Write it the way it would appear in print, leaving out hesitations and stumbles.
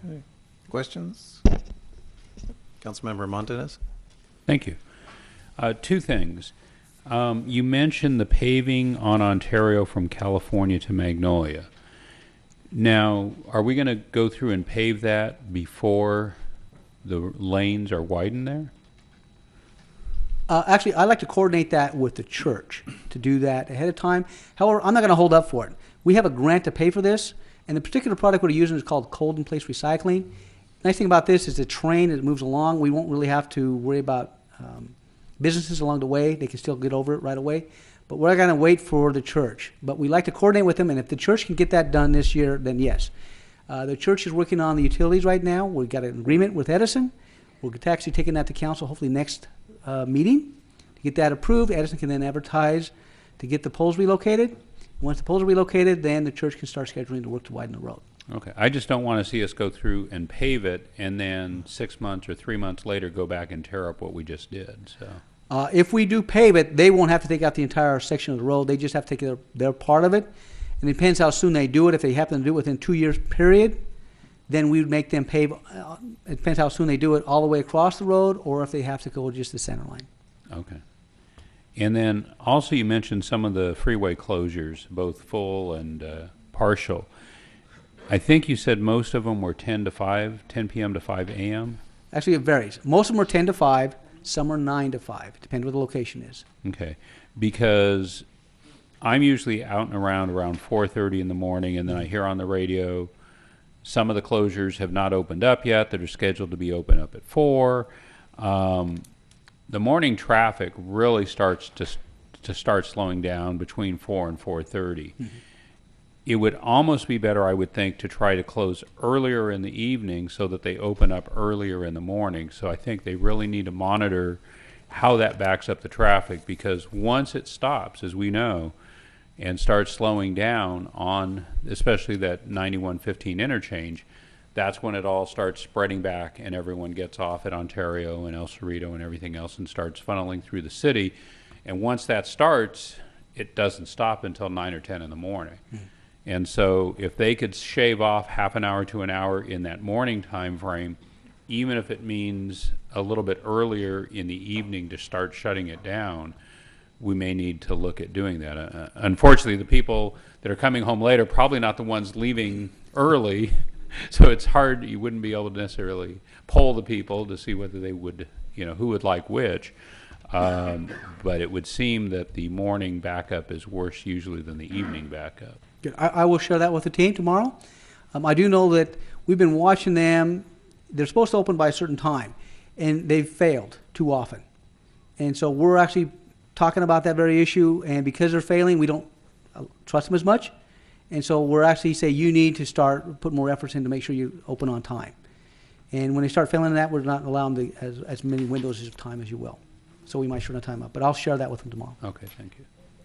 Okay. Questions? Councilmember Montanez? Thank you. Two things. You mentioned the paving on Ontario from California to Magnolia. Now, are we going to go through and pave that before the lanes are widened there? Actually, I'd like to coordinate that with the church to do that ahead of time. However, I'm not going to hold up for it. We have a grant to pay for this, and the particular product we're using is called cold-in-place recycling. Nice thing about this is the train, as it moves along, we won't really have to worry about businesses along the way. They can still get over it right away. But we're going to wait for the church. But we like to coordinate with them, and if the church can get that done this year, then yes. The church is working on the utilities right now. We've got an agreement with Edison. We're actually taking that to council hopefully next meeting to get that approved. Edison can then advertise to get the poles relocated. Once the poles are relocated, then the church can start scheduling the work to widen the road. Okay. I just don't want to see us go through and pave it and then 6 months or 3 months later go back and tear up what we just did. So. If we do pave it, they won't have to take out the entire section of the road. They just have to take their part of it. And it depends how soon they do it. If they happen to do it within 2 years period, then we would make them pave. It depends how soon they do it all the way across the road, or if they have to go just the center line. Okay. And then also you mentioned some of the freeway closures, both full and partial. I think you said most of them were 10 p.m. to 5 a.m.? Actually, it varies. Most of them are 10 to 5. Some are 9 to 5. Depends where the location is. Okay. Because I'm usually out and around 4:30 in the morning, and then I hear on the radio some of the closures have not opened up yet. That are scheduled to be open up at 4. The morning traffic really starts to start slowing down between 4 and 4:30. Mm-hmm. It would almost be better, I would think, to try to close earlier in the evening so that they open up earlier in the morning. So I think they really need to monitor how that backs up the traffic, because once it stops, as we know, and starts slowing down on especially that 9115 interchange, that's when it all starts spreading back and everyone gets off at Ontario and El Cerrito and everything else and starts funneling through the city. And once that starts, it doesn't stop until 9 or 10 in the morning. Mm-hmm. And so if they could shave off half an hour to an hour in that morning time frame, even if it means a little bit earlier in the evening to start shutting it down, we may need to look at doing that. Unfortunately, the people that are coming home late are probably not the ones leaving early, so it's hard. You wouldn't be able to necessarily poll the people to see whether they would, who would like which. But it would seem that the morning backup is worse usually than the evening backup. Good. I will share that with the team tomorrow. I do know that we've been watching them. They're supposed to open by a certain time, and they've failed too often. And so we're actually talking about that very issue, and because they're failing, we don't trust them as much. And so we're actually saying you need to put more efforts in to make sure you open on time. And when they start failing in that, we're not allowing them as many windows of time as you will. So we might shorten the time up. But I'll share that with them tomorrow. Okay, thank you.